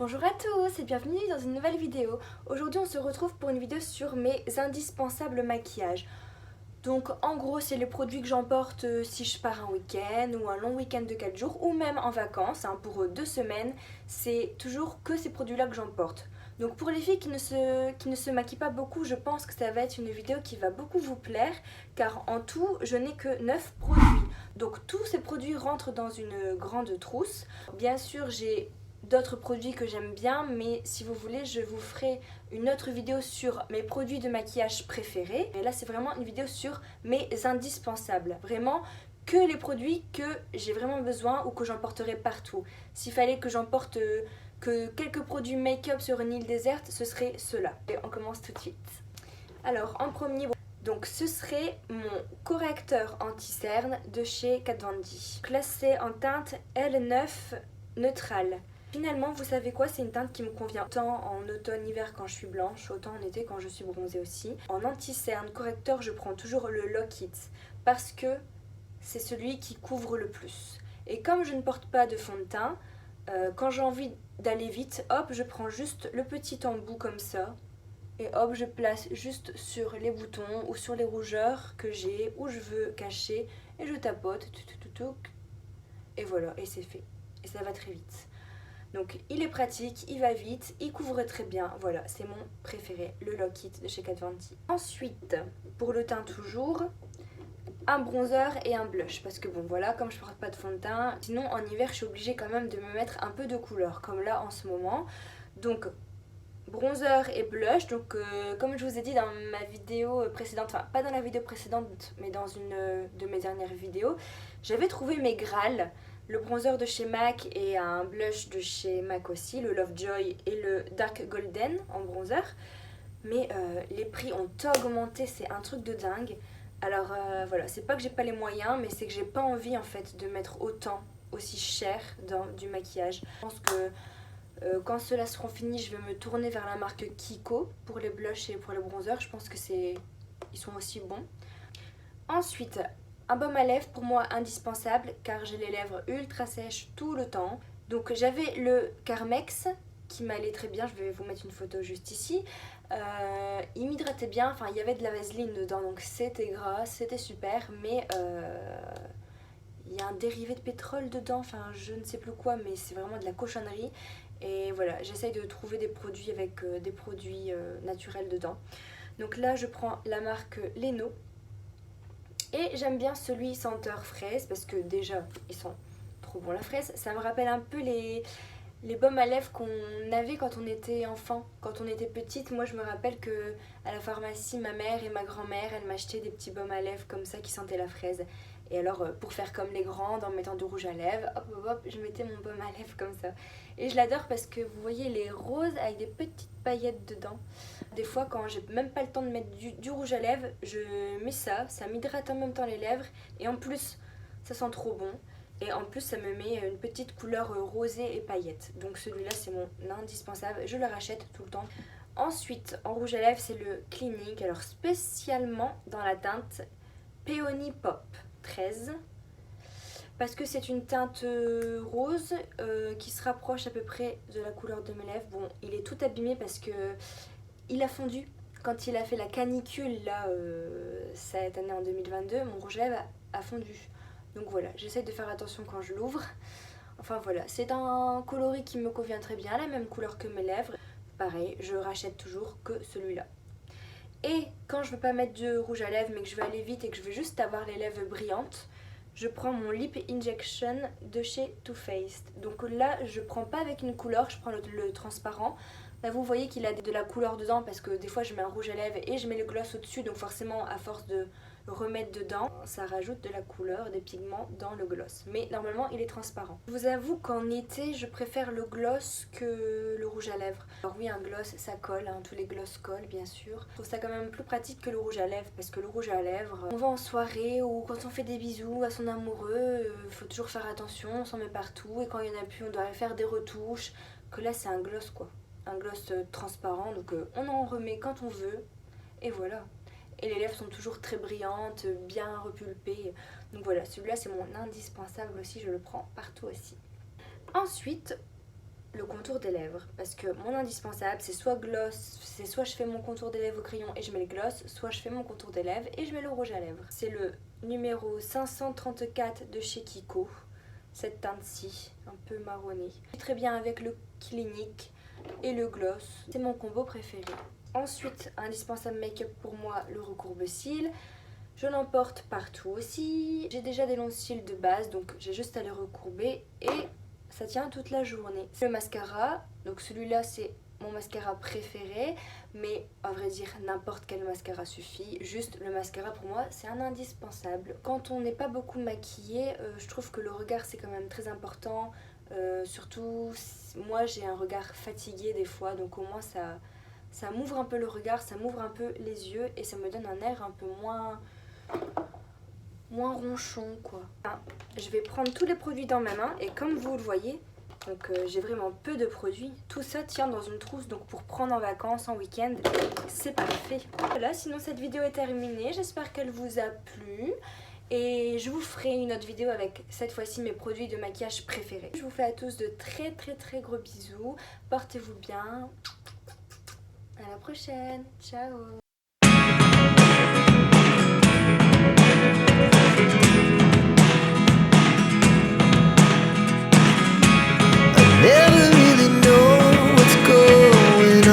Bonjour à tous et bienvenue dans une nouvelle vidéo. Aujourd'hui on se retrouve pour une vidéo sur mes indispensables maquillages. Donc en gros c'est les produits que j'emporte si je pars un week-end ou un long week-end de 4 jours ou même en vacances pour 2 semaines. C'est toujours que ces produits là que j'emporte. Donc pour les filles qui ne se maquillent pas beaucoup, je pense que ça va être une vidéo qui va beaucoup vous plaire car en tout je n'ai que 9 produits. Donc tous ces produits rentrent dans une grande trousse. Bien sûr j'ai d'autres produits que j'aime bien, mais si vous voulez je vous ferai une autre vidéo sur mes produits de maquillage préférés. Et là c'est vraiment une vidéo sur mes indispensables, vraiment que les produits que j'ai vraiment besoin ou que j'emporterai partout. S'il fallait que j'emporte que quelques produits make-up sur une île déserte, ce serait ceux-là. Et on commence tout de suite. Alors en premier, donc ce serait mon correcteur anti-cerne de chez Kat Von D, classé en teinte L9 neutrale. Finalement, vous savez quoi, c'est une teinte qui me convient autant en automne-hiver quand je suis blanche, autant en été quand je suis bronzée aussi. En anti-cerne correcteur, je prends toujours le Lock It parce que c'est celui qui couvre le plus. Et comme je ne porte pas de fond de teint, quand j'ai envie d'aller vite, hop, je prends juste le petit embout comme ça. Et hop, je place juste sur les boutons ou sur les rougeurs que j'ai ou je veux cacher. Et je tapote, et voilà, et c'est fait. Et ça va très vite. Donc il est pratique, il va vite, il couvre très bien. Voilà, c'est mon préféré, le Lock It de chez Kat Von D. Ensuite, pour le teint toujours, un bronzer et un blush. Parce que bon voilà, comme je porte pas de fond de teint, sinon en hiver je suis obligée quand même de me mettre un peu de couleur, comme là en ce moment. Donc bronzer et blush. Donc comme je vous ai dit dans ma vidéo précédente, enfin pas dans la vidéo précédente, mais dans une de mes dernières vidéos, j'avais trouvé mes Graal. Le bronzer de chez MAC et un blush de chez MAC aussi, le Lovejoy et le Dark Golden en bronzer. Mais les prix ont augmenté, c'est un truc de dingue. Alors voilà, c'est pas que j'ai pas les moyens, mais c'est que j'ai pas envie en fait de mettre autant, aussi cher dans du maquillage. Je pense que quand ceux-là seront finis, je vais me tourner vers la marque Kiko pour les blushs et pour les bronzers. Je pense que ils sont aussi bons. Ensuite, un baume à lèvres pour moi indispensable car j'ai les lèvres ultra sèches tout le temps. Donc j'avais le Carmex qui m'allait très bien, je vais vous mettre une photo juste ici. Il m'hydratait bien, enfin il y avait de la vaseline dedans donc c'était gras, c'était super, mais il y a un dérivé de pétrole dedans, enfin je ne sais plus quoi, mais c'est vraiment de la cochonnerie. Et voilà, j'essaye de trouver des produits avec des produits naturels dedans. Donc là je prends la marque Leno. Et j'aime bien celui senteur fraise parce que déjà ils sont trop bons la fraise. Ça me rappelle un peu les baumes à lèvres qu'on avait quand on était enfant, quand on était petite. Moi je me rappelle que à la pharmacie ma mère et ma grand-mère elles m'achetaient des petits baumes à lèvres comme ça qui sentaient la fraise. Et alors pour faire comme les grandes en mettant du rouge à lèvres, hop hop hop, je mettais mon baume à lèvres comme ça. Et je l'adore parce que vous voyez les roses avec des petites paillettes dedans. Des fois quand j'ai même pas le temps de mettre du rouge à lèvres, je mets ça m'hydrate en même temps les lèvres et en plus ça sent trop bon. Et en plus ça me met une petite couleur rosée et paillettes. Donc celui-là c'est mon indispensable, je le rachète tout le temps. Ensuite en rouge à lèvres c'est le Clinique, alors spécialement dans la teinte Peony Pop 13. Parce que c'est une teinte rose qui se rapproche à peu près de la couleur de mes lèvres. Bon, il est tout abîmé parce que il a fondu. Quand il a fait la canicule, là, cette année en 2022, mon rouge à lèvres a fondu. Donc voilà, j'essaie de faire attention quand je l'ouvre. Enfin voilà, c'est un coloris qui me convient très bien, la même couleur que mes lèvres. Pareil, je rachète toujours que celui-là. Et quand je veux pas mettre de rouge à lèvres mais que je veux aller vite et que je veux juste avoir les lèvres brillantes, je prends mon Lip Injection de chez Too Faced. Donc là, je prends pas avec une couleur, je prends le transparent. Là, vous voyez qu'il a de la couleur dedans parce que des fois, je mets un rouge à lèvres et je mets le gloss au-dessus. Donc forcément, à force de remettre dedans, ça rajoute de la couleur, des pigments dans le gloss. Mais normalement, il est transparent. Je vous avoue qu'en été, je préfère le gloss que le rouge à lèvres. Alors oui, un gloss, ça colle, tous les gloss collent, bien sûr. Je trouve ça quand même plus pratique que le rouge à lèvres parce que le rouge à lèvres, on va en soirée ou quand on fait des bisous à son amoureux, faut toujours faire attention, on s'en met partout et quand il n'y en a plus, on doit faire des retouches. Que là, c'est un gloss quoi. Un gloss transparent, donc on en remet quand on veut et voilà. Et les lèvres sont toujours très brillantes, bien repulpées. Donc voilà, celui-là c'est mon indispensable aussi, je le prends partout aussi. Ensuite, le contour des lèvres. Parce que mon indispensable, c'est soit gloss, c'est soit je fais mon contour des lèvres au crayon et je mets le gloss, soit je fais mon contour des lèvres et je mets le rouge à lèvres. C'est le numéro 534 de chez Kiko. Cette teinte-ci, un peu marronnée. Très bien avec le Clinique et le gloss. C'est mon combo préféré. Ensuite, indispensable make-up pour moi, le recourbe-cils. Je l'emporte partout aussi. J'ai déjà des longs cils de base, donc j'ai juste à les recourber et ça tient toute la journée. Le mascara, donc celui-là c'est mon mascara préféré, mais à vrai dire n'importe quel mascara suffit. Juste le mascara pour moi c'est un indispensable. Quand on n'est pas beaucoup maquillé, je trouve que le regard c'est quand même très important. Surtout moi j'ai un regard fatigué des fois, donc au moins ça m'ouvre un peu le regard, ça m'ouvre un peu les yeux et ça me donne un air un peu moins ronchon quoi. Je vais prendre tous les produits dans ma main et comme vous le voyez, donc j'ai vraiment peu de produits. Tout ça tient dans une trousse, donc pour prendre en vacances, en week-end, c'est parfait. Voilà, sinon cette vidéo est terminée, j'espère qu'elle vous a plu. Et je vous ferai une autre vidéo avec cette fois-ci mes produits de maquillage préférés. Je vous fais à tous de très gros bisous. Portez-vous bien. À la prochaine. Ciao.